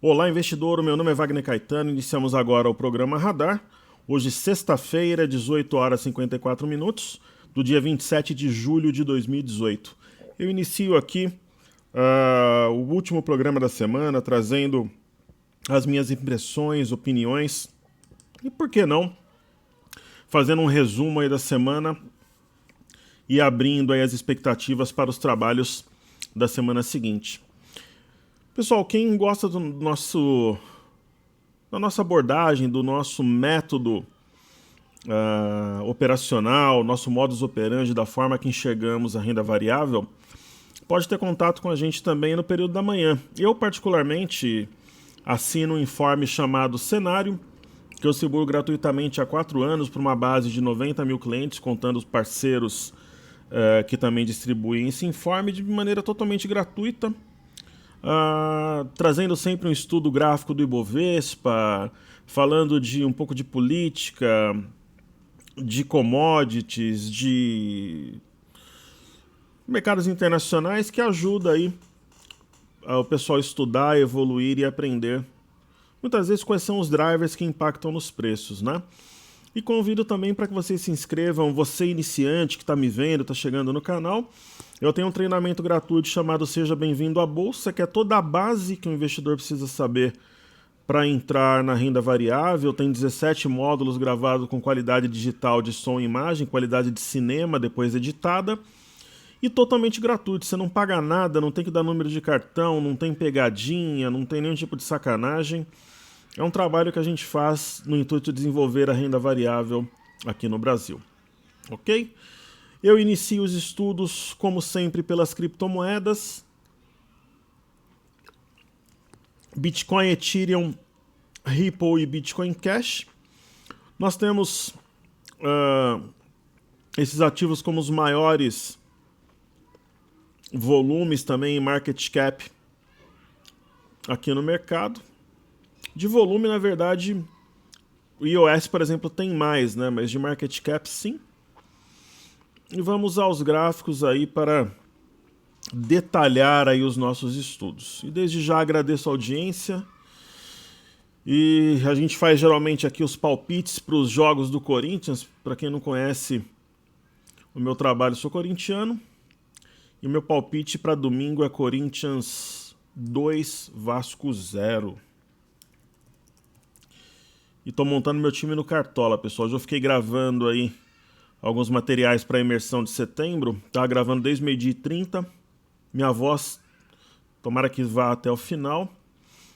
Olá, investidor. Meu nome é Wagner Caetano. Iniciamos agora o programa Radar. Hoje, sexta-feira, 18 horas e 54 minutos, do dia 27 de julho de 2018. Eu inicio aqui o último programa da semana, trazendo as minhas impressões, opiniões e, por que não, fazendo um resumo aí da semana e abrindo aí as expectativas para os trabalhos da semana seguinte. Pessoal, quem gosta da nossa abordagem, do nosso método operacional, nosso modus operandi, da forma que enxergamos a renda variável, pode ter contato com a gente também no período da manhã. Eu, particularmente, assino um informe chamado Cenário, que eu distribuo gratuitamente há 4 anos para uma base de 90 mil clientes, contando os parceiros que também distribuem esse informe de maneira totalmente gratuita, trazendo sempre um estudo gráfico do Ibovespa, falando de um pouco de política, de commodities, de mercados internacionais, que ajuda aí o pessoal a estudar, evoluir e aprender muitas vezes quais são os drivers que impactam nos preços, né? E convido também para que vocês se inscrevam, você iniciante que está me vendo, está chegando no canal. Eu tenho um treinamento gratuito chamado Seja Bem-vindo à Bolsa, que é toda a base que o investidor precisa saber para entrar na renda variável. Tem 17 módulos gravados com qualidade digital de som e imagem, qualidade de cinema depois editada. E totalmente gratuito, você não paga nada, não tem que dar número de cartão, não tem pegadinha, não tem nenhum tipo de sacanagem. É um trabalho que a gente faz no intuito de desenvolver a renda variável aqui no Brasil. Ok? Eu inicio os estudos, como sempre, pelas criptomoedas. Bitcoin, Ethereum, Ripple e Bitcoin Cash. Nós temos esses ativos como os maiores volumes também em market cap aqui no mercado. De volume, na verdade, o iOS, por exemplo, tem mais, né? Mas de market cap, sim. E vamos aos gráficos aí para detalhar aí os nossos estudos. E desde já agradeço a audiência. E a gente faz geralmente aqui os palpites para os jogos do Corinthians. Para quem não conhece o meu trabalho, sou corintiano. E o meu palpite para domingo é Corinthians 2, Vasco 0. E tô montando meu time no Cartola, pessoal. Já fiquei gravando aí alguns materiais para a imersão de setembro. Tava gravando desde 12h30. Minha voz, tomara que vá até o final.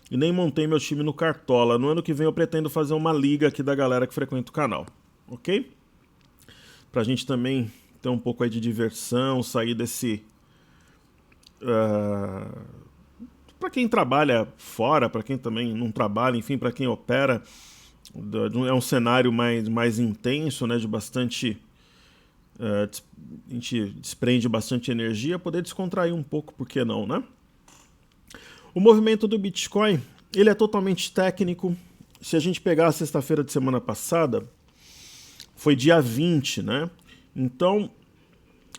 E nem montei meu time no Cartola. No ano que vem eu pretendo fazer uma liga aqui da galera que frequenta o canal. Ok? Pra gente também ter um pouco aí de diversão, sair desse... para quem trabalha fora, para quem também não trabalha, enfim, para quem opera... É um cenário mais intenso, né, de bastante... a gente desprende bastante energia, poder descontrair um pouco, por que não, né? O movimento do Bitcoin, ele é totalmente técnico. Se a gente pegar a sexta-feira de semana passada, foi dia 20, né? Então,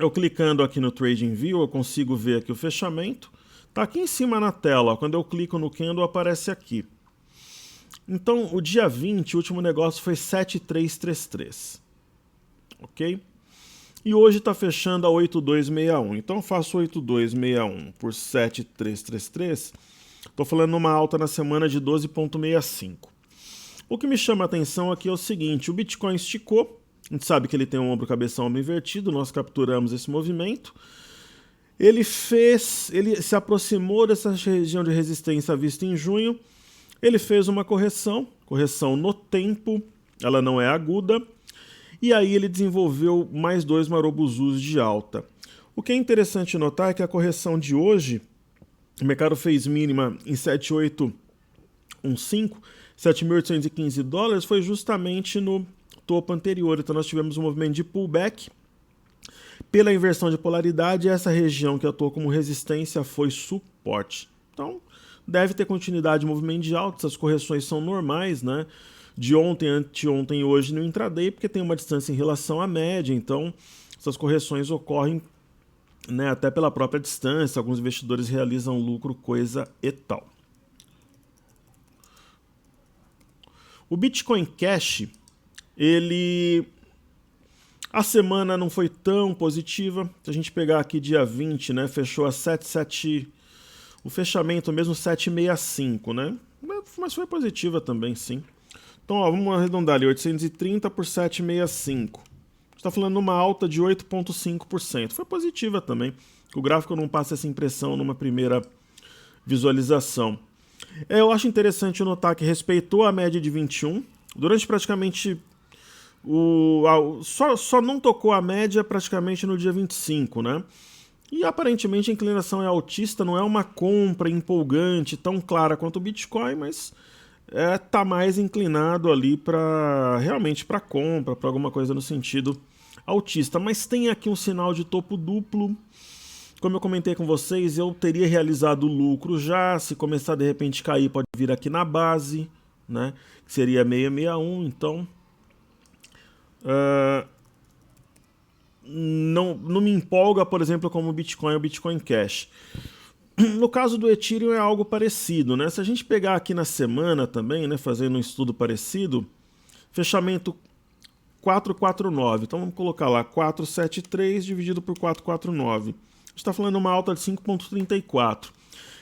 eu clicando aqui no TradingView, eu consigo ver aqui o fechamento. Tá aqui em cima na tela, ó. Quando eu clico no candle, aparece aqui. Então, o dia 20, o último negócio foi 7333, ok? E hoje está fechando a 8261. Então, eu faço 8261 por 7333. Estou falando numa alta na semana de 12,65. O que me chama a atenção aqui é o seguinte, o Bitcoin esticou. A gente sabe que ele tem um ombro-cabeção invertido, nós capturamos esse movimento. Ele se aproximou dessa região de resistência vista em junho. Ele fez uma correção no tempo, ela não é aguda, e aí ele desenvolveu mais 2 marobuzus de alta. O que é interessante notar é que a correção de hoje, o mercado fez mínima em 7.815, $7.815, foi justamente no topo anterior. Então nós tivemos um movimento de pullback. Pela inversão de polaridade, essa região que atuou como resistência foi suporte. Então, deve ter continuidade de movimento de alta, essas correções são normais, né? De ontem, anteontem e hoje no intraday, porque tem uma distância em relação à média, então essas correções ocorrem, né, até pela própria distância, alguns investidores realizam lucro, coisa e tal. O Bitcoin Cash, a semana não foi tão positiva. Se a gente pegar aqui dia 20, né, fechou a 77, o fechamento mesmo 765, né? Mas foi positiva também, sim. Então, ó, vamos arredondar ali, 830 por 765. Está falando numa alta de 8,5%. Foi positiva também. O gráfico não passa essa impressão numa primeira visualização. Eu acho interessante notar que respeitou a média de 21. Durante praticamente só não tocou a média praticamente no dia 25, né? E aparentemente a inclinação é altista, não é uma compra empolgante tão clara quanto o Bitcoin, mas tá mais inclinado ali para realmente para compra, para alguma coisa no sentido altista. Mas tem aqui um sinal de topo duplo. Como eu comentei com vocês, eu teria realizado o lucro já. Se começar de repente cair, pode vir aqui na base, né? Que seria 661. Então, não me empolga, por exemplo, como o Bitcoin ou o Bitcoin Cash. No caso do Ethereum é algo parecido, né? Se a gente pegar aqui na semana também, né, fazendo um estudo parecido, fechamento 449. Então vamos colocar lá 473 dividido por 449. A gente está falando uma alta de 5,34.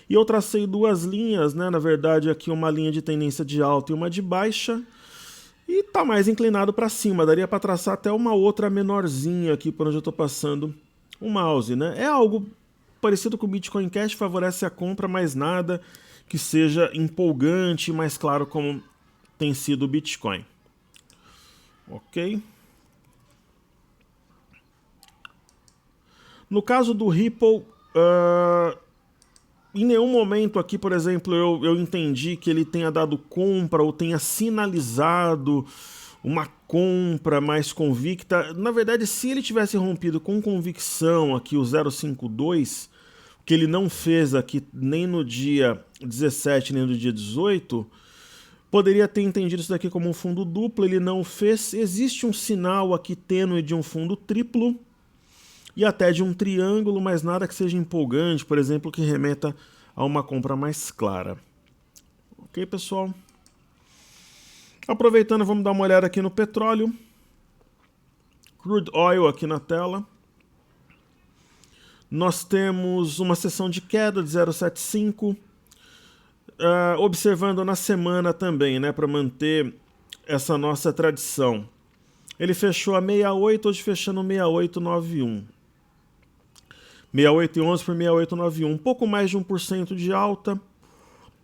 E eu tracei duas linhas, né? Na verdade, aqui uma linha de tendência de alta e uma de baixa. E está mais inclinado para cima. Daria para traçar até uma outra menorzinha aqui por onde eu estou passando o mouse, né? É algo parecido com o Bitcoin Cash, favorece a compra, mas nada que seja empolgante, mais claro como tem sido o Bitcoin. Ok? No caso do Ripple, em nenhum momento aqui, por exemplo, eu entendi que ele tenha dado compra ou tenha sinalizado uma compra mais convicta. Na verdade, se ele tivesse rompido com convicção aqui o 0,52, que ele não fez aqui nem no dia 17 nem no dia 18, poderia ter entendido isso daqui como um fundo duplo, ele não fez. Existe um sinal aqui tênue de um fundo triplo e até de um triângulo, mas nada que seja empolgante, por exemplo, que remeta a uma compra mais clara. Ok, pessoal? Aproveitando, vamos dar uma olhada aqui no petróleo. Crude oil aqui na tela. Nós temos uma sessão de queda de 0,75. Observando na semana também, né, para manter essa nossa tradição. Ele fechou a 68, hoje fechando 6891. 68,11 por 6891, um pouco mais de 1% de alta.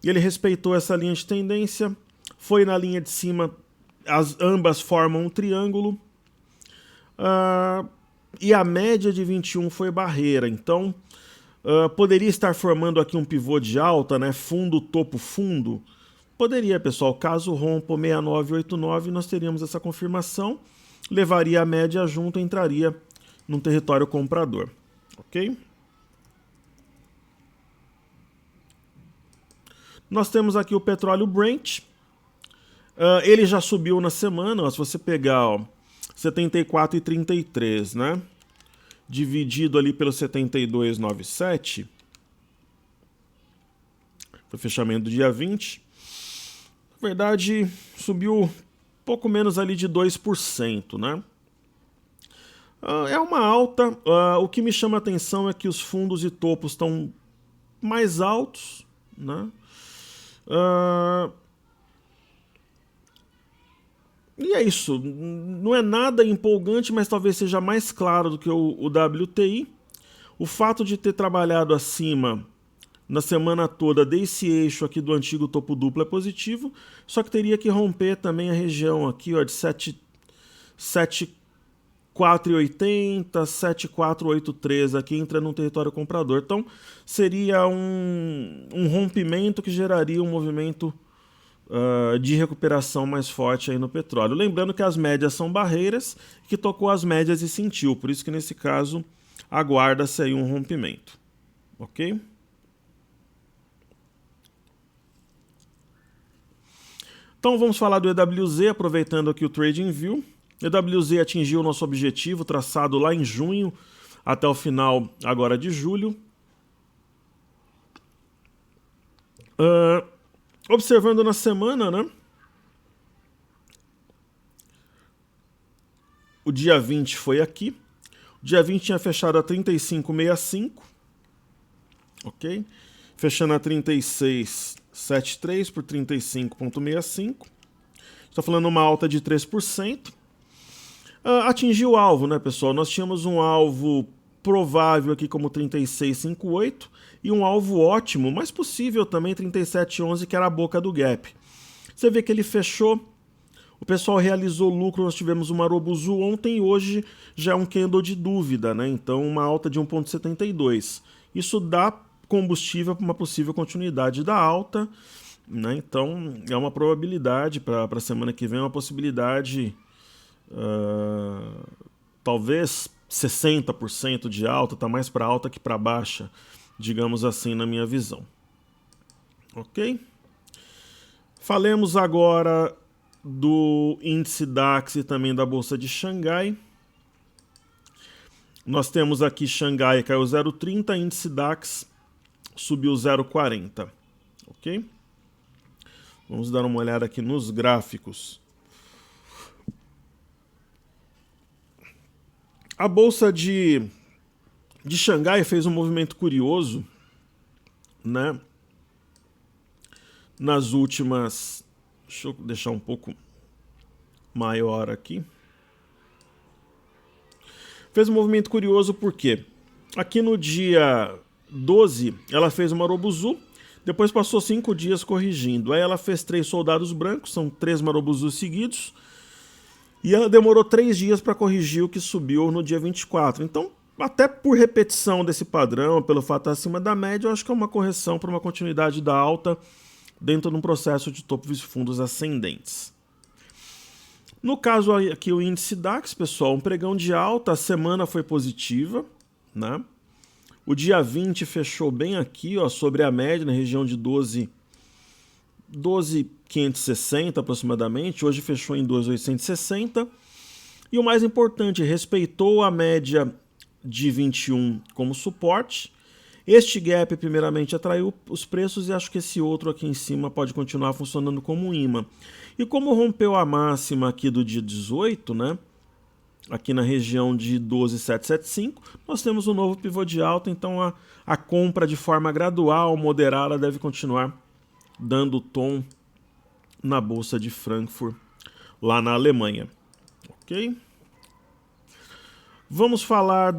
Ele respeitou essa linha de tendência, foi na linha de cima, ambas formam um triângulo. E a média de 21 foi barreira, então poderia estar formando aqui um pivô de alta, né? Fundo, topo, fundo. Poderia, pessoal, caso rompa o 6989, nós teríamos essa confirmação, levaria a média junto, entraria num território comprador. Ok? Nós temos aqui o petróleo Brent. Ele já subiu na semana, ó, se você pegar ó, 74,33, né? Dividido ali pelo 72,97. Foi fechamento do dia 20. Na verdade, subiu pouco menos ali de 2%, né? É uma alta. O que me chama a atenção é que os fundos e topos estão mais altos, né? E é isso. Não é nada empolgante, mas talvez seja mais claro do que o WTI. O fato de ter trabalhado acima na semana toda desse eixo aqui do antigo topo duplo é positivo, só que teria que romper também a região aqui ó, de 7,480, 7,483 aqui entra no território comprador. Então seria um rompimento que geraria um movimento de recuperação mais forte aí no petróleo. Lembrando que as médias são barreiras, que tocou as médias e sentiu, por isso que nesse caso aguarda-se aí um rompimento. Ok? Então vamos falar do EWZ, aproveitando aqui o TradingView. EWZ atingiu o nosso objetivo, traçado lá em junho, até o final agora de julho. Observando na semana, né? o dia 20 foi aqui. O dia 20 tinha fechado a 35,65, ok? Fechando a 36,73 por 35,65. Está falando uma alta de 3%. Atingiu o alvo, né, pessoal? Nós tínhamos um alvo provável aqui como 36,58 e um alvo ótimo, mas possível também 37,11, que era a boca do gap. Você vê que ele fechou, o pessoal realizou lucro, nós tivemos uma Marubozu ontem e hoje já é um candle de dúvida, né? Então uma alta de 1,72. Isso dá combustível para uma possível continuidade da alta, né? Então é uma probabilidade para a semana que vem, uma possibilidade, talvez 60% de alta, está mais para alta que para baixa, digamos assim, na minha visão. Ok? Falemos agora do índice DAX e também da Bolsa de Xangai. Nós temos aqui Xangai caiu 0,30, índice DAX subiu 0,40. Ok? Vamos dar uma olhada aqui nos gráficos. A Bolsa de Xangai fez um movimento curioso, né? Nas últimas... Deixa eu deixar um pouco maior aqui. Fez um movimento curioso porque aqui no dia 12 ela fez uma Marubozu, depois passou 5 dias corrigindo. Aí ela fez 3 soldados brancos, são 3 Marubozus seguidos. E ela demorou 3 dias para corrigir o que subiu no dia 24. Então, até por repetição desse padrão, pelo fato de estar acima da média, eu acho que é uma correção para uma continuidade da alta dentro de um processo de topos e fundos ascendentes. No caso aqui o índice DAX, pessoal, um pregão de alta, a semana foi positiva, né? O dia 20 fechou bem aqui, ó, sobre a média, na região de 12.560 aproximadamente, hoje fechou em 12.860. E o mais importante, respeitou a média de 21 como suporte. Este gap primeiramente atraiu os preços e acho que esse outro aqui em cima pode continuar funcionando como um imã. E como rompeu a máxima aqui do dia 18, né, aqui na região de 12.775, nós temos um novo pivô de alta, então a compra de forma gradual, moderada, deve continuar dando tom na Bolsa de Frankfurt, lá na Alemanha. Ok? Vamos falar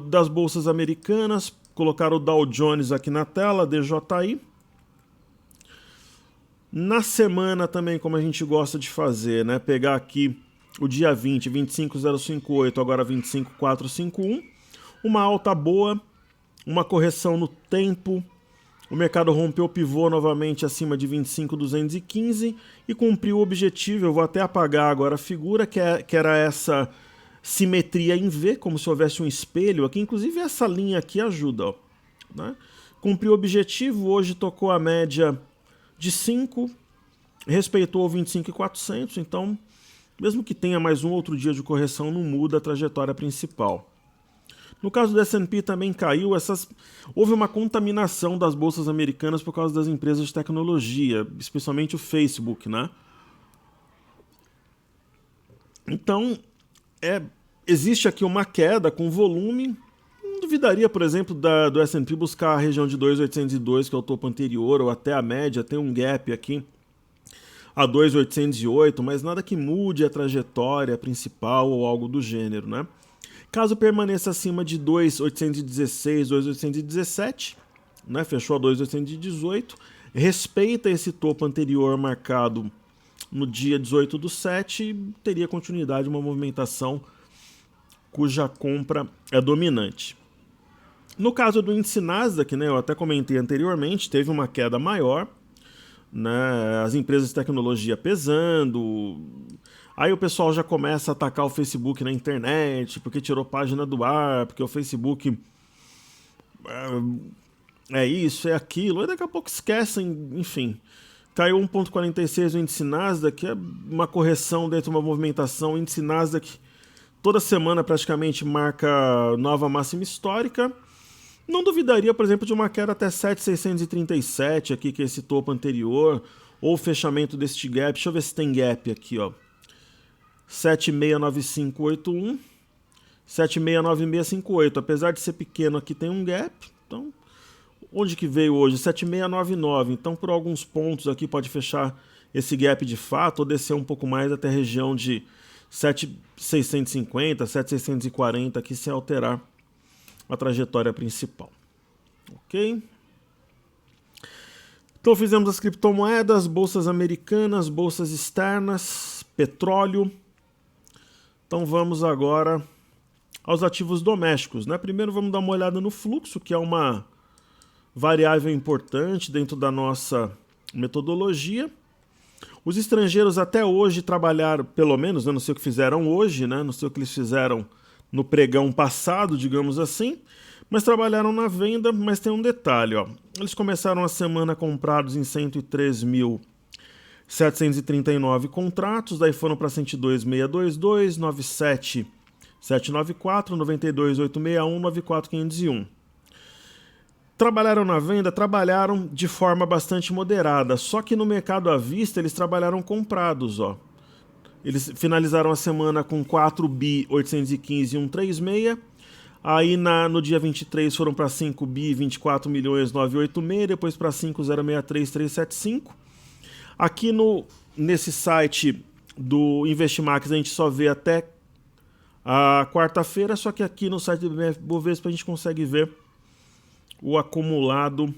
das bolsas americanas. Colocar o Dow Jones aqui na tela, DJI. Na semana também, como a gente gosta de fazer, né? Pegar aqui o dia 20, 25.058, agora 25.451. Uma alta boa, uma correção no tempo. O mercado rompeu o pivô novamente acima de 25.215 e cumpriu o objetivo. Eu vou até apagar agora a figura, que era essa simetria em V, como se houvesse um espelho aqui. Inclusive essa linha aqui ajuda, ó, né? Cumpriu o objetivo, hoje tocou a média de 5, respeitou o 25.400, então mesmo que tenha mais um outro dia de correção, não muda a trajetória principal. No caso do S&P também caiu, houve uma contaminação das bolsas americanas por causa das empresas de tecnologia, especialmente o Facebook, né? Então, existe aqui uma queda com volume. Não duvidaria, por exemplo, do S&P buscar a região de 2.802, que é o topo anterior, ou até a média, tem um gap aqui a 2.808, mas nada que mude a trajetória principal ou algo do gênero, né? Caso permaneça acima de 2.816, 2.817, né? Fechou a 2.818, respeita esse topo anterior marcado no dia 18/7 e teria continuidade uma movimentação cuja compra é dominante. No caso do índice Nasdaq, né, eu até comentei anteriormente, teve uma queda maior, né, as empresas de tecnologia pesando, aí o pessoal já começa a atacar o Facebook na internet, porque tirou página do ar, porque o Facebook é isso, é aquilo, aí daqui a pouco esquecem, enfim. Caiu 1,46 o índice Nasdaq, é uma correção dentro de uma movimentação. O índice Nasdaq toda semana praticamente marca nova máxima histórica. Não duvidaria, por exemplo, de uma queda até 7.637 aqui, que é esse topo anterior, ou o fechamento deste gap. Deixa eu ver se tem gap aqui, ó. 769581, 769658. Apesar de ser pequeno, aqui tem um gap. Então, onde que veio hoje? 7699. Então, por alguns pontos aqui pode fechar esse gap de fato ou descer um pouco mais até a região de 7650, 7640 aqui sem alterar a trajetória principal. Ok? Então fizemos as criptomoedas, bolsas americanas, bolsas externas, petróleo. Então vamos agora aos ativos domésticos, né? Primeiro vamos dar uma olhada no fluxo, que é uma variável importante dentro da nossa metodologia. Os estrangeiros até hoje trabalharam, pelo menos, né? Não sei o que fizeram hoje, né? Não sei o que eles fizeram no pregão passado, digamos assim, mas trabalharam na venda. Mas tem um detalhe, ó. Eles começaram a semana comprados em 103.739 contratos, daí foram para 102.622, 97.794, 92.861, 94.501. Trabalharam na venda, trabalharam de forma bastante moderada, só que no mercado à vista eles trabalharam comprados, ó. Eles finalizaram a semana com 4.815.136, aí no dia 23 foram para 5.024.986, depois para 5.063.375. Aqui nesse site do Investimax a gente só vê até a quarta-feira, só que aqui no site do Bovespa a gente consegue ver o acumulado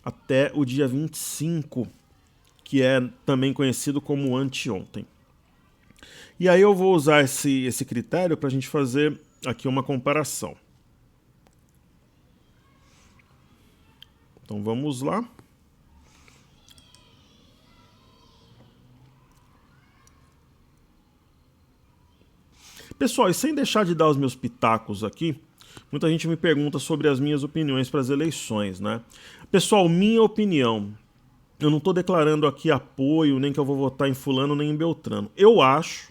até o dia 25, que é também conhecido como anteontem. E aí eu vou usar esse critério para a gente fazer aqui uma comparação. Então vamos lá. Pessoal, e sem deixar de dar os meus pitacos aqui, muita gente me pergunta sobre as minhas opiniões para as eleições, né? Pessoal, minha opinião, eu não estou declarando aqui apoio, nem que eu vou votar em fulano, nem em Beltrano. Eu acho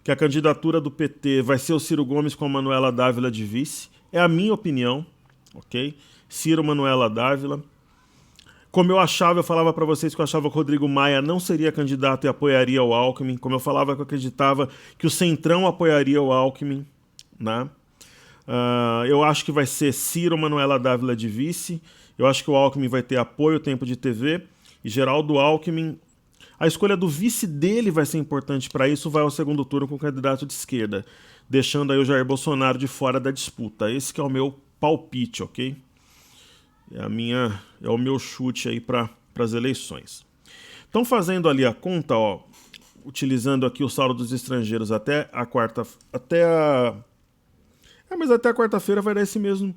que a candidatura do PT vai ser o Ciro Gomes com a Manuela Dávila de vice. É a minha opinião, ok? Ciro, Manuela Dávila. Como eu achava, eu falava para vocês que eu achava que o Rodrigo Maia não seria candidato e apoiaria o Alckmin. Como eu falava que eu acreditava que o Centrão apoiaria o Alckmin, né? Eu acho que vai ser Ciro, Manuela Dávila de vice. Eu acho que o Alckmin vai ter apoio, tempo de TV. E Geraldo Alckmin, a escolha do vice dele vai ser importante para isso. Vai ao segundo turno com o candidato de esquerda, deixando aí o Jair Bolsonaro de fora da disputa. Esse que é o meu palpite, ok? É o meu chute aí para as eleições. Então, fazendo ali a conta, ó, utilizando aqui o saldo dos estrangeiros até a quarta, mas até a quarta-feira vai dar esse mesmo.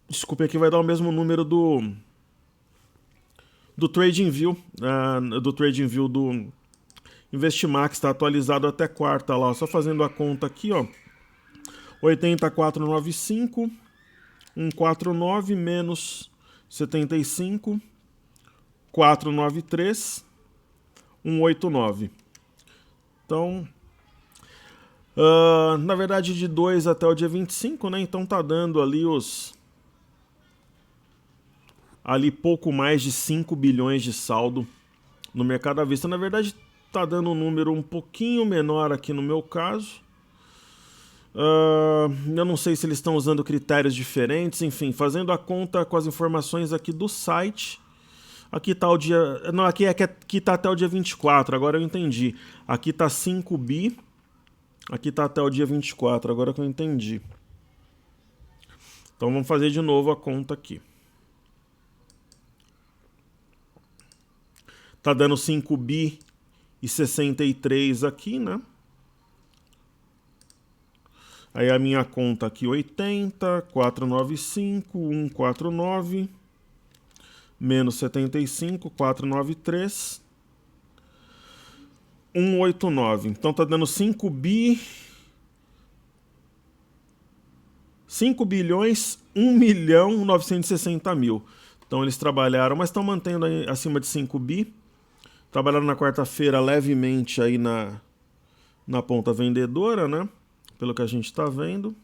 Desculpe, aqui vai dar o mesmo número do TradingView, do Investimax, está atualizado até quarta lá, só fazendo a conta aqui, ó. 84,95, 149 menos 75, 493, 189. Então, na verdade de 2 até o dia 25, né? Então tá dando ali pouco mais de 5 bilhões de saldo no mercado à vista. Na verdade tá dando um número um pouquinho menor aqui no meu caso. Eu não sei se eles estão usando critérios diferentes, enfim, fazendo a conta com as informações aqui do site. Aqui tá o dia. Não, aqui tá até o dia 24, agora eu entendi. Aqui tá 5 bi. Aqui tá até o dia 24, agora que eu entendi. Então vamos fazer de novo a conta aqui. Tá dando 5 bi e 63 aqui, né? Aí a minha conta aqui 80, 495, 149, menos 75, 493, 189. Então tá dando 5 bilhões, 1.960.000. Então eles trabalharam, mas estão mantendo aí acima de 5 bi. Trabalharam na quarta-feira levemente aí na ponta vendedora, né? Pelo que a gente está vendo,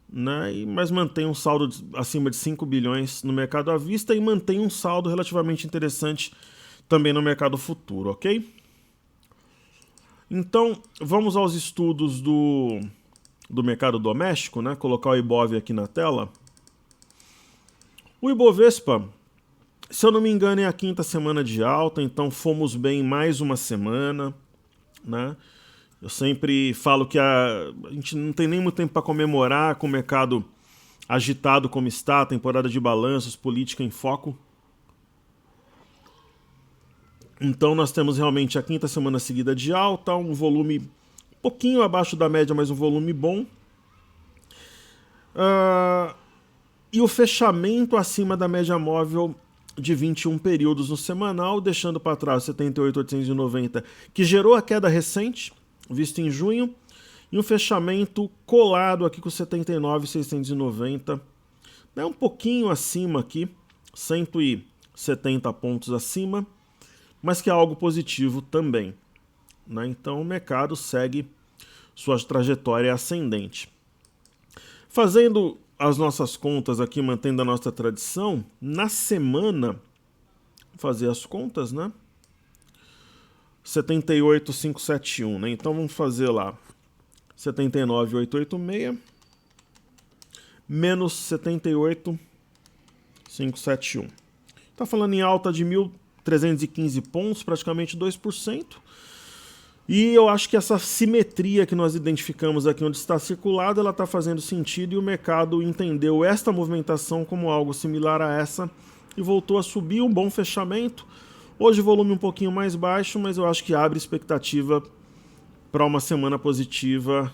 né? Mas mantém um saldo acima de 5 bilhões no mercado à vista e mantém um saldo relativamente interessante também no mercado futuro, ok? Então, vamos aos estudos do mercado doméstico, né? Colocar o Ibov aqui na tela. O Ibovespa, se eu não me engano, é a quinta semana de alta, então fomos bem mais uma semana, né? Eu sempre falo que a gente não tem nem muito tempo para comemorar com o mercado agitado como está, temporada de balanços, política em foco. Então nós temos realmente a quinta semana seguida de alta, um volume um pouquinho abaixo da média, mas um volume bom. E o fechamento acima da média móvel de 21 períodos no semanal, deixando para trás 78.890, que gerou a queda recente, vista em junho, e um fechamento colado aqui com 79.690, né, um pouquinho acima aqui, 170 pontos acima, mas que é algo positivo também, né? Então o mercado segue sua trajetória ascendente. Fazendo as nossas contas aqui, mantendo a nossa tradição, na semana, vou fazer as contas, né? 78.571, né? Então vamos fazer lá 79.886 menos 78.571. Tá falando em alta de 1.315 pontos, praticamente 2%. E eu acho que essa simetria que nós identificamos aqui onde está circulado, ela está fazendo sentido e o mercado entendeu esta movimentação como algo similar a essa e voltou a subir, um bom fechamento. Hoje volume um pouquinho mais baixo, mas eu acho que abre expectativa para uma semana positiva,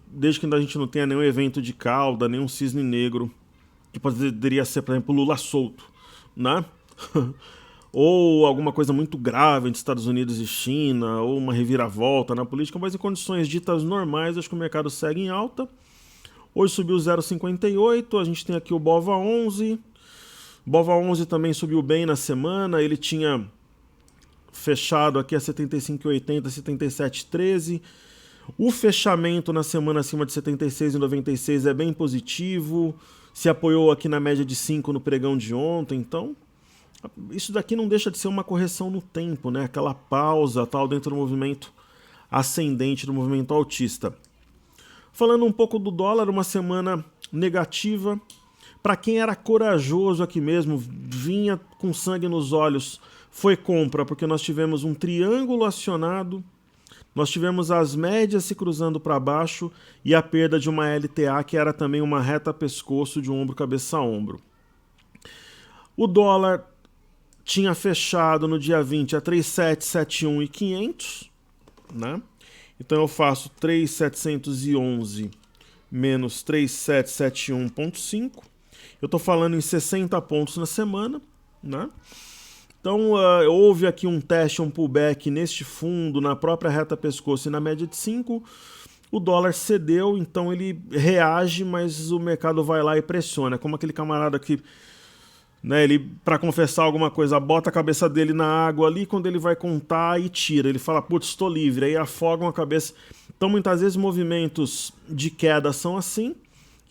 desde que a gente não tenha nenhum evento de cauda, nenhum cisne negro, que poderia ser, por exemplo, Lula solto, né? Ou alguma coisa muito grave entre Estados Unidos e China, ou uma reviravolta na política, mas em condições ditas normais, acho que o mercado segue em alta. Hoje subiu 0,58, a gente tem aqui o BOVA11. O BOVA11 também subiu bem na semana, ele tinha fechado aqui a 75,80, 77,13. O fechamento na semana acima de 76,96 é bem positivo, se apoiou aqui na média de 5 no pregão de ontem, então isso daqui não deixa de ser uma correção no tempo, né? Aquela pausa tal dentro do movimento ascendente, do movimento altista. Falando um pouco do dólar, uma semana negativa. Para quem era corajoso aqui mesmo, vinha com sangue nos olhos, foi compra, porque nós tivemos um triângulo acionado, nós tivemos as médias se cruzando para baixo e a perda de uma LTA, que era também uma reta pescoço de ombro, cabeça a ombro. O dólar tinha fechado no dia 20 a 3.771.500, né? Então eu faço 3.711 menos 3.771.5. Eu estou falando em 60 pontos na semana, né? Então houve aqui um teste, um pullback neste fundo, na própria reta pescoço e na média de 5. O dólar cedeu, então ele reage, mas o mercado vai lá e pressiona. Como aquele camarada que, né, ele, para confessar alguma coisa, bota a cabeça dele na água ali, quando ele vai contar e tira. Ele fala, putz, estou livre, aí afogam a cabeça. Então muitas vezes movimentos de queda são assim.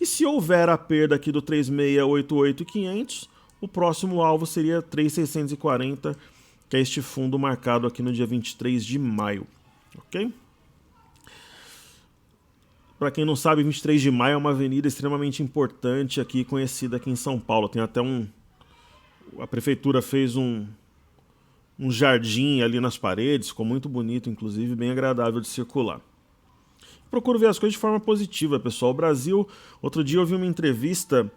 E se houver a perda aqui do 3.688.500, o próximo alvo seria 3.640, que é este fundo marcado aqui no dia 23 de maio. Ok? Para quem não sabe, 23 de maio é uma avenida extremamente importante aqui, conhecida aqui em São Paulo. Tem até a prefeitura fez um jardim ali nas paredes, ficou muito bonito, inclusive, bem agradável de circular. Procuro ver as coisas de forma positiva, pessoal. O Brasil, outro dia eu vi uma entrevista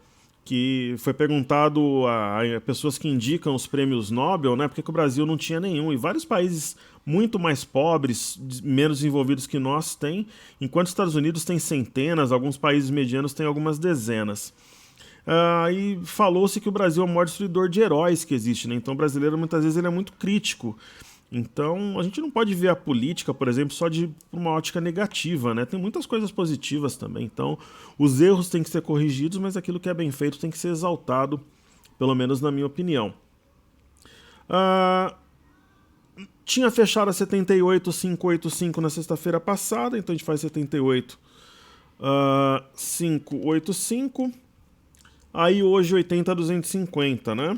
que foi perguntado a pessoas que indicam os prêmios Nobel, né, porque que o Brasil não tinha nenhum, e vários países muito mais pobres, menos desenvolvidos que nós têm, enquanto os Estados Unidos tem centenas, alguns países medianos têm algumas dezenas. E falou-se que o Brasil é o maior destruidor de heróis que existe, né? Então o brasileiro muitas vezes ele é muito crítico. Então a gente não pode ver a política, por exemplo, só de uma ótica negativa, né? Tem muitas coisas positivas também. Então os erros têm que ser corrigidos, mas aquilo que é bem feito tem que ser exaltado, pelo menos na minha opinião. Tinha fechado a 78.585 na sexta-feira passada, então a gente faz 78.585. Aí hoje 80.250, né?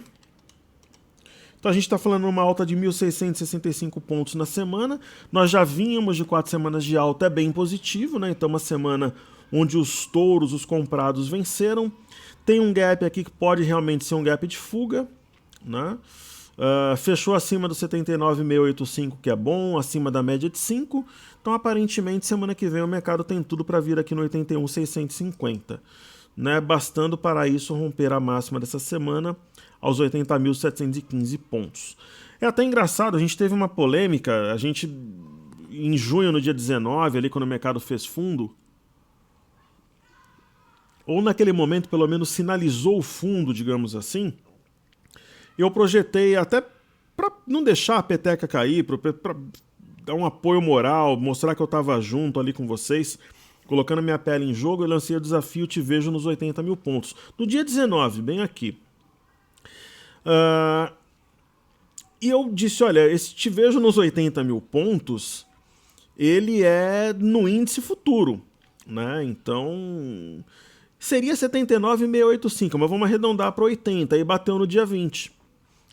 Então a gente está falando uma alta de 1.665 pontos na semana. Nós já vínhamos de 4 semanas de alta, é bem positivo, né? Então uma semana onde os touros, os comprados, venceram. Tem um gap aqui que pode realmente ser um gap de fuga, né? Fechou acima do 79.685, que é bom, acima da média de 5. Então aparentemente semana que vem o mercado tem tudo para vir aqui no 81.650. Né, bastando para isso romper a máxima dessa semana aos 80.715 pontos. É até engraçado, a gente teve uma polêmica, a gente em junho, no dia 19, ali quando o mercado fez fundo, ou naquele momento pelo menos sinalizou o fundo, digamos assim, eu projetei até para não deixar a peteca cair, para dar um apoio moral, mostrar que eu estava junto ali com vocês, colocando minha pele em jogo, eu lancei o desafio Te Vejo nos 80 mil pontos. No dia 19, bem aqui. E eu disse, olha, esse Te Vejo nos 80 mil pontos, ele é no índice futuro, né? Então, seria 79.685, mas vamos arredondar para 80, aí bateu no dia 20.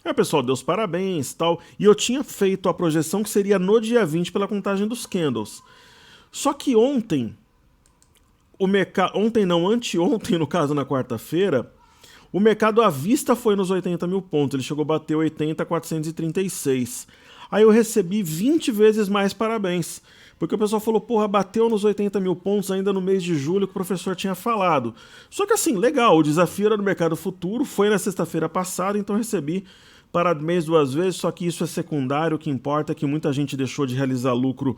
Aí o pessoal deu os parabéns e tal, e eu tinha feito a projeção que seria no dia 20 pela contagem dos candles. Só que ontem, anteontem, no caso, na quarta-feira, o mercado à vista foi nos 80 mil pontos, ele chegou a bater 80.436. Aí eu recebi 20 vezes mais parabéns, porque o pessoal falou, porra, bateu nos 80 mil pontos ainda no mês de julho que o professor tinha falado. Só que assim, legal, o desafio era no mercado futuro, foi na sexta-feira passada, então eu recebi parabéns 2 vezes, só que isso é secundário, o que importa é que muita gente deixou de realizar lucro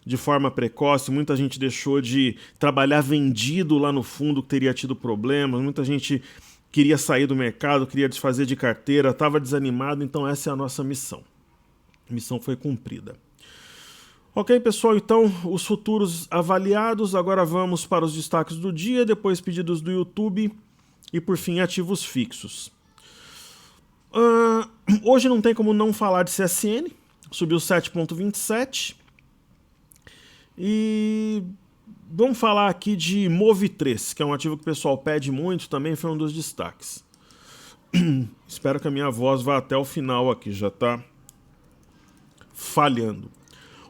de forma precoce, muita gente deixou de trabalhar vendido lá no fundo, que teria tido problemas, muita gente queria sair do mercado, queria desfazer de carteira, estava desanimado, então essa é a nossa missão. A missão foi cumprida. Ok, pessoal, então os futuros avaliados, agora vamos para os destaques do dia, depois pedidos do YouTube e por fim ativos fixos. Hoje não tem como não falar de CSN, subiu 7,27. E vamos falar aqui de Move3, que é um ativo que o pessoal pede muito, também foi um dos destaques. Espero que a minha voz vá até o final aqui, já está falhando.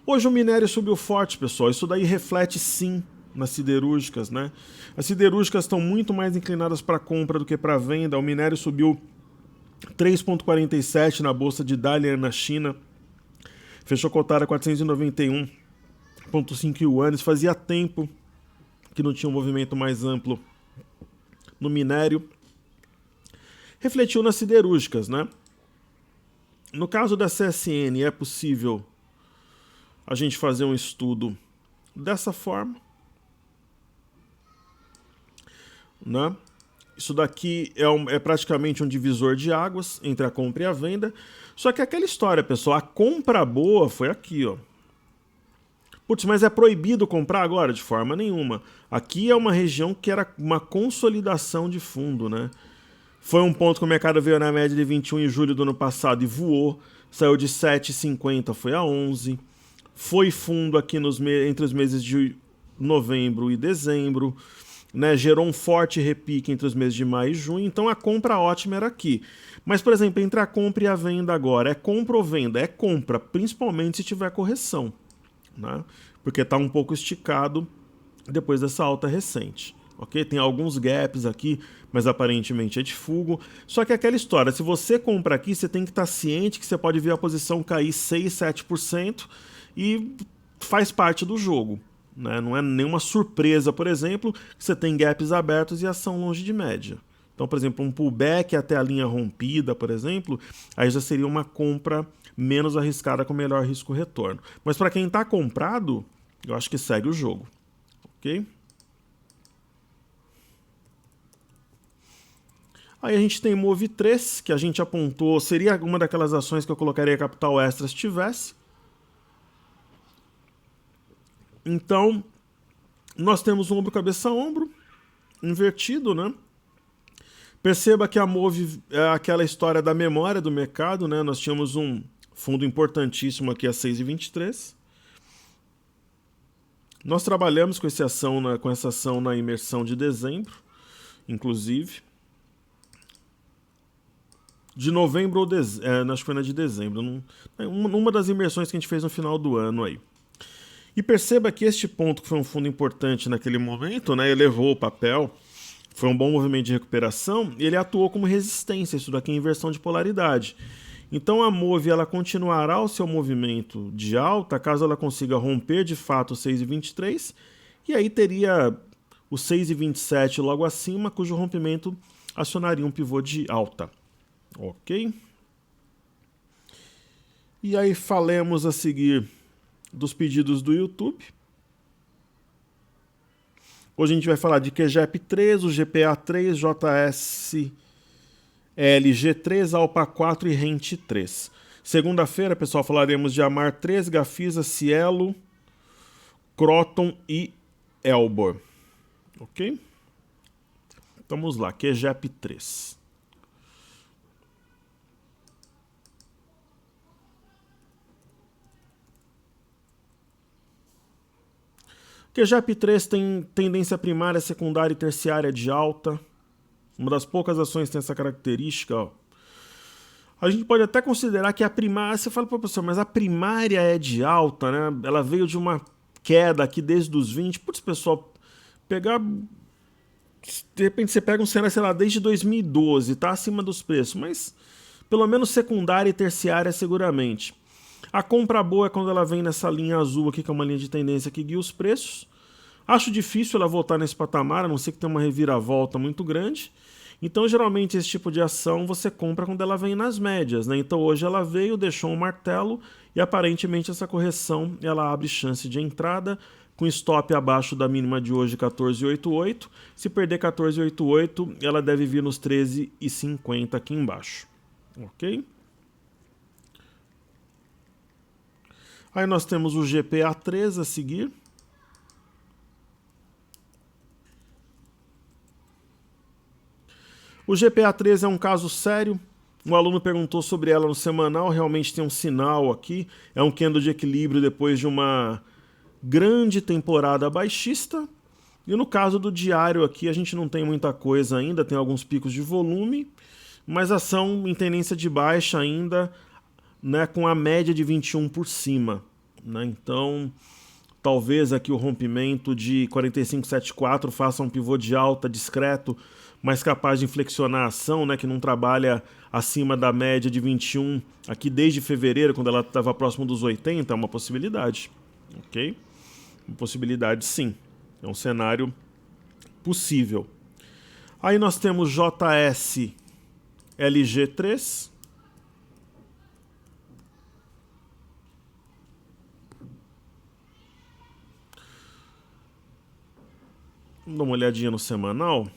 Hoje o minério subiu forte, pessoal, isso daí reflete sim nas siderúrgicas, né? As siderúrgicas estão muito mais inclinadas para compra do que para venda, o minério subiu 3,47 na bolsa de Dalian na China, fechou cotada a 491,5 yuanes, fazia tempo que não tinha um movimento mais amplo no minério. Refletiu nas siderúrgicas, né? No caso da CSN, é possível a gente fazer um estudo dessa forma, né? Isso daqui é praticamente um divisor de águas entre a compra e a venda. Só que aquela história, pessoal, a compra boa foi aqui, ó. Putz, mas é proibido comprar agora? De forma nenhuma. Aqui é uma região que era uma consolidação de fundo, né? Foi um ponto que o mercado veio na média de 21 em julho do ano passado e voou. Saiu de 7,50, foi a 11. Foi fundo aqui entre os meses de novembro e dezembro. Né, gerou um forte repique entre os meses de maio e junho, então a compra ótima era aqui. Mas, por exemplo, entre a compra e a venda agora, é compra ou venda? É compra, principalmente se tiver correção, né? Porque está um pouco esticado depois dessa alta recente. Okay? Tem alguns gaps aqui, mas aparentemente é de fugo. Só que é aquela história, se você compra aqui, você tem que estar ciente que você pode ver a posição cair 6, 7% e faz parte do jogo. Né? Não é nenhuma surpresa, por exemplo, que você tem gaps abertos e ação longe de média. Então, por exemplo, um pullback até a linha rompida, por exemplo, aí já seria uma compra menos arriscada com melhor risco-retorno. Mas para quem está comprado, eu acho que segue o jogo. Ok? Aí a gente tem Move3, que a gente apontou, seria uma daquelas ações que eu colocaria capital extra se tivesse. Então, nós temos um ombro, cabeça, ombro, invertido, né? Perceba que a Move é aquela história da memória do mercado, né? Nós tínhamos um fundo importantíssimo aqui a 6,23. Nós trabalhamos com essa ação na imersão de dezembro, inclusive. de novembro ou dezembro, acho que foi na de dezembro, uma das imersões que a gente fez no final do ano aí. E perceba que este ponto, que foi um fundo importante naquele momento, né, elevou o papel, foi um bom movimento de recuperação, e ele atuou como resistência, isso daqui é inversão de polaridade. Então a MOVE ela continuará o seu movimento de alta caso ela consiga romper de fato o 6,23 e aí teria o 6,27 logo acima, cujo rompimento acionaria um pivô de alta. Ok? E aí falemos a seguir dos pedidos do YouTube. Hoje a gente vai falar de QGEP3, o GPA3, JS LG3, Alpa 4 e Rente 3. Segunda-feira, pessoal, falaremos de Amar 3, Gafisa, Cielo, Croton e Elbor. Ok? Vamos lá, QGEP 3. QGEP 3 tem tendência primária, secundária e terciária de alta. Uma das poucas ações tem essa característica. Ó. A gente pode até considerar que a primária... Você fala, professor, mas a primária é de alta, né? Ela veio de uma queda aqui desde os 20. Putz, pessoal, pegar... De repente você pega um cenário, sei lá, desde 2012, tá acima dos preços, mas pelo menos secundária e terciária seguramente. A compra boa é quando ela vem nessa linha azul aqui, que é uma linha de tendência que guia os preços. Acho difícil ela voltar nesse patamar, a não ser que tenha uma reviravolta muito grande. Então, geralmente, esse tipo de ação você compra quando ela vem nas médias, né? Então, hoje ela veio, deixou um martelo e, aparentemente, essa correção ela abre chance de entrada com stop abaixo da mínima de hoje, 14,88. Se perder 14,88, ela deve vir nos 13,50 aqui embaixo. Ok? Aí nós temos o GPA3 a seguir. O GPA3 é um caso sério. Um aluno perguntou sobre ela no semanal. Realmente tem um sinal aqui. É um candle de equilíbrio depois de uma grande temporada baixista. E no caso do diário aqui, a gente não tem muita coisa ainda. Tem alguns picos de volume. Mas ação em tendência de baixa ainda, né, com a média de 21 por cima. Né? Então, talvez aqui o rompimento de 45,74 faça um pivô de alta discreto, mas capaz de inflexionar a ação, né, que não trabalha acima da média de 21 aqui desde fevereiro, quando ela estava próximo dos 80, é uma possibilidade. Ok? Uma possibilidade sim. É um cenário possível. Aí nós temos JS LG3. Vamos dar uma olhadinha no semanal.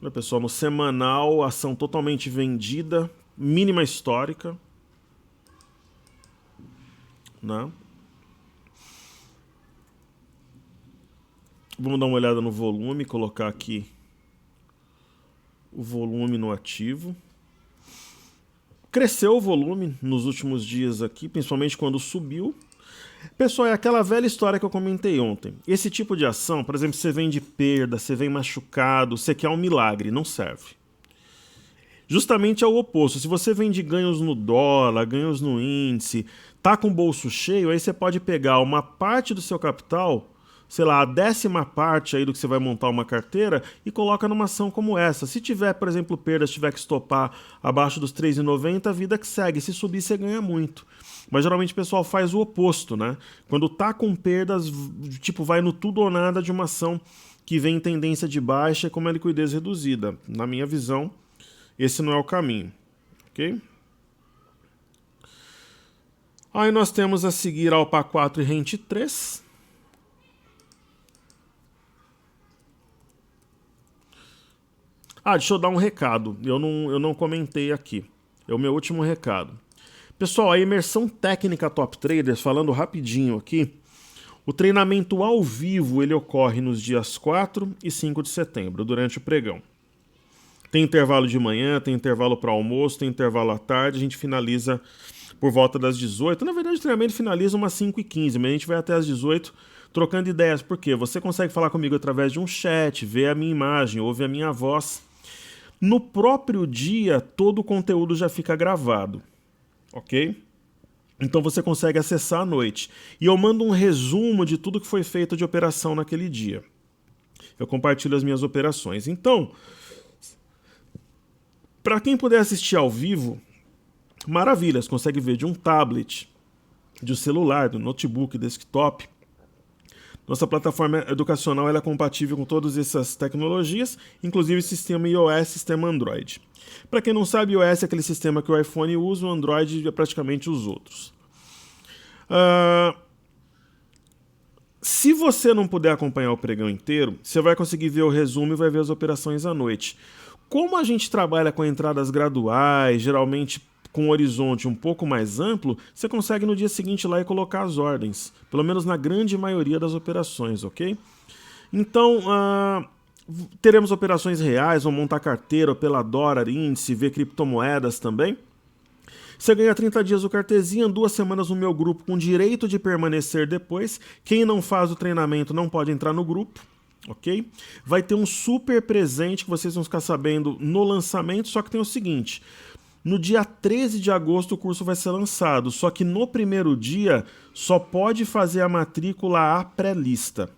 Olha, pessoal, no semanal, ação totalmente vendida, mínima histórica. Né? Vamos dar uma olhada no volume, colocar aqui o volume no ativo. Cresceu o volume nos últimos dias aqui, principalmente quando subiu. Pessoal, é aquela velha história que eu comentei ontem. Esse tipo de ação, por exemplo, você vem de perda, você vem machucado, você quer um milagre, não serve. Justamente é o oposto. Se você vem de ganhos no dólar, ganhos no índice, tá com o bolso cheio, aí você pode pegar uma parte do seu capital, sei lá, a 10ª parte aí do que você vai montar uma carteira e coloca numa ação como essa. Se tiver, por exemplo, perdas, tiver que estopar abaixo dos 3,90, a vida que segue. Se subir, você ganha muito. Mas geralmente o pessoal faz o oposto, né? Quando tá com perdas, tipo, vai no tudo ou nada de uma ação que vem em tendência de baixa com uma liquidez reduzida. Na minha visão, esse não é o caminho. Ok? Aí nós temos a seguir Alpa 4 e Rente 3. Deixa eu dar um recado. Eu não comentei aqui. É o meu último recado. Pessoal, a imersão técnica Top Traders, falando rapidinho aqui, o treinamento ao vivo ele ocorre nos dias 4 e 5 de setembro, durante o pregão. Tem intervalo de manhã, tem intervalo para almoço, tem intervalo à tarde, a gente finaliza por volta das 18. Na verdade, o treinamento finaliza umas 5h15, mas a gente vai até as 18 trocando ideias. Por quê? Você consegue falar comigo através de um chat, ver a minha imagem, ouvir a minha voz. No próprio dia, todo o conteúdo já fica gravado, ok? Então você consegue acessar à noite. E eu mando um resumo de tudo que foi feito de operação naquele dia. Eu compartilho as minhas operações. Então, para quem puder assistir ao vivo, maravilha, você consegue ver de um tablet, de um celular, do notebook, desktop. Nossa plataforma educacional ela é compatível com todas essas tecnologias, inclusive sistema iOS, sistema Android. Para quem não sabe, iOS é aquele sistema que o iPhone usa, o Android é praticamente os outros. Se você não puder acompanhar o pregão inteiro, você vai conseguir ver o resumo e vai ver as operações à noite. Como a gente trabalha com entradas graduais, geralmente com um horizonte um pouco mais amplo, você consegue no dia seguinte ir lá e colocar as ordens, pelo menos na grande maioria das operações, ok? Então, teremos operações reais, vamos montar carteira, pela dólar, índice, ver criptomoedas também. Você ganha 30 dias do Cartesian, 2 semanas no meu grupo com direito de permanecer depois. Quem não faz o treinamento não pode entrar no grupo, ok? Vai ter um super presente que vocês vão ficar sabendo no lançamento, só que tem o seguinte: no dia 13 de agosto o curso vai ser lançado, só que no primeiro dia só pode fazer a matrícula à pré-lista.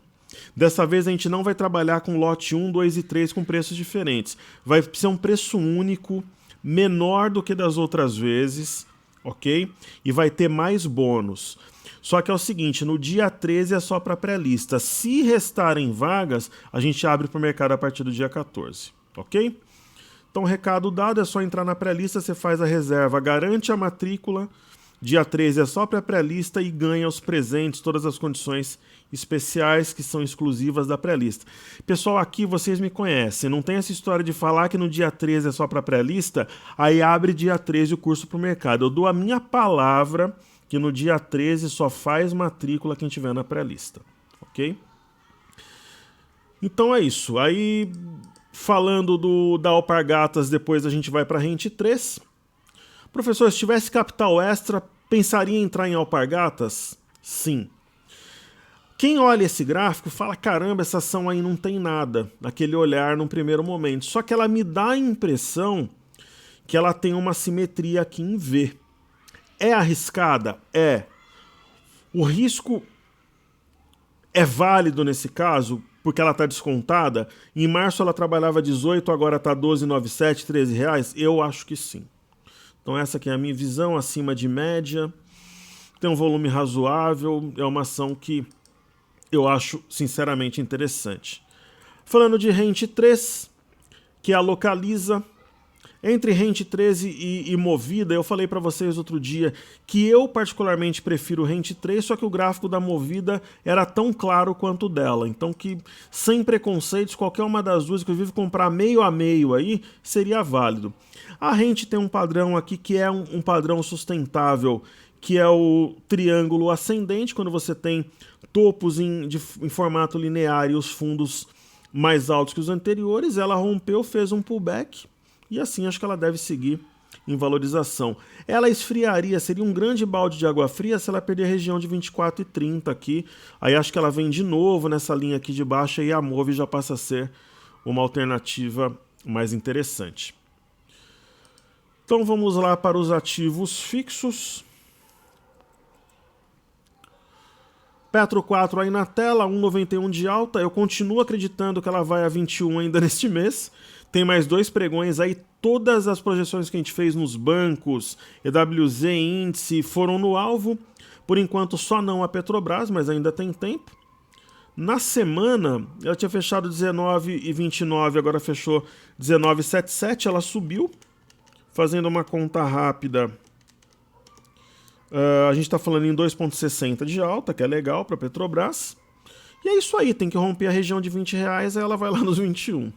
Dessa vez a gente não vai trabalhar com lote 1, 2 e 3 com preços diferentes. Vai ser um preço único, menor do que das outras vezes, ok? E vai ter mais bônus. Só que é o seguinte, no dia 13 é só para pré-lista. Se restarem vagas, a gente abre para o mercado a partir do dia 14, ok? Então, recado dado, é só entrar na pré-lista, você faz a reserva, garante a matrícula, dia 13 é só para pré-lista e ganha os presentes, todas as condições especiais que são exclusivas da pré-lista. Pessoal, aqui vocês me conhecem, não tem essa história de falar que no dia 13 é só para pré-lista, aí abre dia 13 o curso para o mercado. Eu dou a minha palavra que no dia 13 só faz matrícula quem tiver na pré-lista, ok? Então é isso, aí... Falando da Alpargatas, depois a gente vai para a Rente 3. Professor, se tivesse capital extra, pensaria em entrar em Alpargatas? Sim. Quem olha esse gráfico fala, caramba, essa ação aí não tem nada, naquele olhar num primeiro momento. Só que ela me dá a impressão que ela tem uma simetria aqui em V. É arriscada? É. O risco é válido nesse caso? Porque ela está descontada, em março ela trabalhava 18, agora está 12,97, 13 reais? Eu acho que sim. Então essa aqui é a minha visão, acima de média, tem um volume razoável, é uma ação que eu acho sinceramente interessante. Falando de Rente 3, que é a Localiza, entre Rente 13 e Movida, eu falei para vocês outro dia que eu particularmente prefiro Rente 3, só que o gráfico da Movida era tão claro quanto o dela. Então que, sem preconceitos, qualquer uma das duas, inclusive comprar meio a meio aí, seria válido. A Rente tem um padrão aqui que é um padrão sustentável, que é o triângulo ascendente, quando você tem topos em formato linear e os fundos mais altos que os anteriores. Ela rompeu, fez um pullback, e assim acho que ela deve seguir em valorização. Ela esfriaria, seria um grande balde de água fria se ela perder a região de 24,30 aqui. Aí acho que ela vem de novo nessa linha aqui de baixa e a Move já passa a ser uma alternativa mais interessante. Então vamos lá para os ativos fixos. Petro 4 aí na tela, 1,91 de alta. Eu continuo acreditando que ela vai a 21 ainda neste mês. Tem mais 2 pregões aí, todas as projeções que a gente fez nos bancos, EWZ, índice, foram no alvo. Por enquanto só não a Petrobras, mas ainda tem tempo. Na semana, ela tinha fechado 19,29, agora fechou 19,77, ela subiu. Fazendo uma conta rápida, a gente está falando em 2,60 de alta, que é legal para a Petrobras. E é isso aí, tem que romper a região de 20 reais, aí ela vai lá nos 21.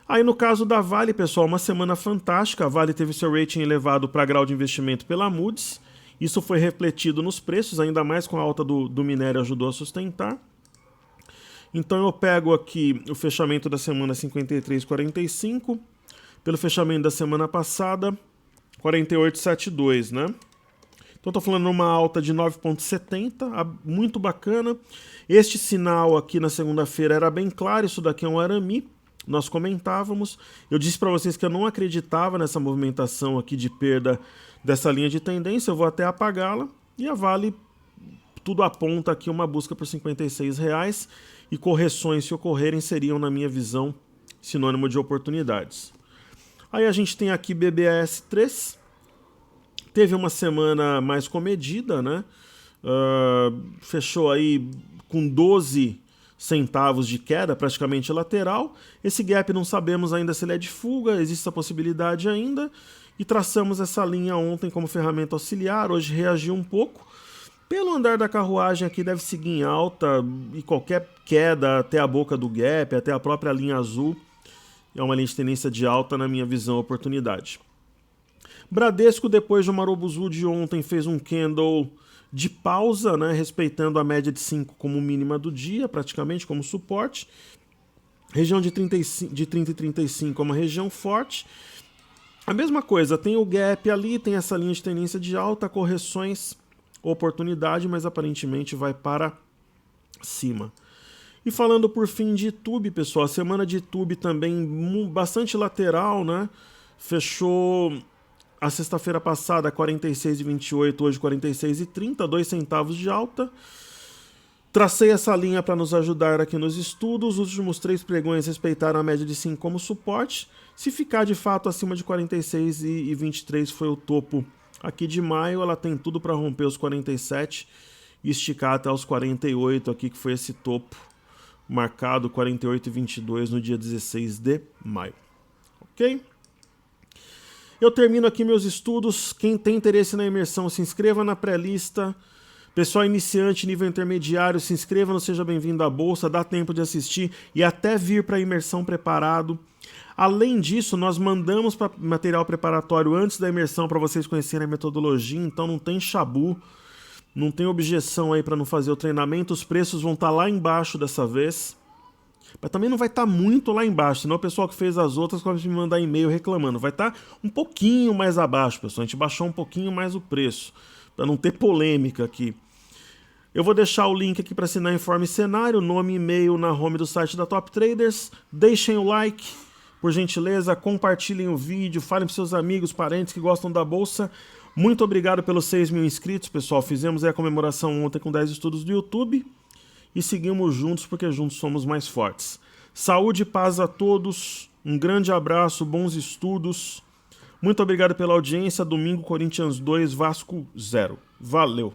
Aí no caso da Vale, pessoal, uma semana fantástica. A Vale teve seu rating elevado para grau de investimento pela Moody's. Isso foi refletido nos preços, ainda mais com a alta do minério ajudou a sustentar. Então eu pego aqui o fechamento da semana 53,45. Pelo fechamento da semana passada, 48,72, né? Então estou falando uma alta de 9,70, muito bacana. Este sinal aqui na segunda-feira era bem claro, isso daqui é um arame. nós comentávamos. Eu disse para vocês que eu não acreditava nessa movimentação aqui de perda dessa linha de tendência, eu vou até apagá-la, e a Vale, tudo aponta aqui uma busca por R$56, e correções, se ocorrerem, seriam, na minha visão, sinônimo de oportunidades. Aí a gente tem aqui BBAS3, teve uma semana mais comedida, né? Fechou aí com 12 centavos de queda, praticamente lateral. Esse gap não sabemos ainda se ele é de fuga, existe essa possibilidade ainda. E traçamos essa linha ontem como ferramenta auxiliar, hoje reagiu um pouco. Pelo andar da carruagem aqui deve seguir em alta, e qualquer queda até a boca do gap, até a própria linha azul, é uma linha de tendência de alta, na minha visão, oportunidade. Bradesco, depois de uma Marobuzu de ontem, fez um candle de pausa, né, respeitando a média de 5 como mínima do dia, praticamente como suporte. Região de 30 e 35 é uma região forte. A mesma coisa, tem o gap ali, tem essa linha de tendência de alta, correções, oportunidade, mas aparentemente vai para cima. E falando por fim de YouTube, pessoal, a semana de YouTube também bastante lateral, né? Fechou a sexta-feira passada 46,28, hoje 46,30, 2 centavos de alta. Tracei essa linha para nos ajudar aqui nos estudos. Os últimos 3 pregões respeitaram a média de 5 como suporte. Se ficar de fato acima de 46,23 foi o topo aqui de maio, ela tem tudo para romper os 47 e esticar até os 48 aqui, que foi esse topo marcado, 48,22 no dia 16 de maio. Ok? Eu termino aqui meus estudos. Quem tem interesse na imersão, se inscreva na pré-lista. Pessoal iniciante, nível intermediário, se inscreva no Seja Bem-vindo à Bolsa, dá tempo de assistir e até vir para a imersão preparado. Além disso, nós mandamos material preparatório antes da imersão para vocês conhecerem a metodologia, então não tem chabu, não tem objeção aí para não fazer o treinamento. Os preços vão estar lá embaixo dessa vez, mas também não vai estar muito lá embaixo, senão o pessoal que fez as outras pode me mandar e-mail reclamando. Vai estar um pouquinho mais abaixo, pessoal, a gente baixou um pouquinho mais o preço, para não ter polêmica aqui. Eu vou deixar o link aqui para assinar Informe Cenário, nome e e-mail na home do site da Top Traders. Deixem o like, por gentileza, compartilhem o vídeo, falem para seus amigos, parentes que gostam da Bolsa. Muito obrigado pelos 6 mil inscritos, pessoal. Fizemos a comemoração ontem com 10 estudos do YouTube e seguimos juntos porque juntos somos mais fortes. Saúde e paz a todos, um grande abraço, bons estudos. Muito obrigado pela audiência. Domingo, Corinthians 2, Vasco 0. Valeu!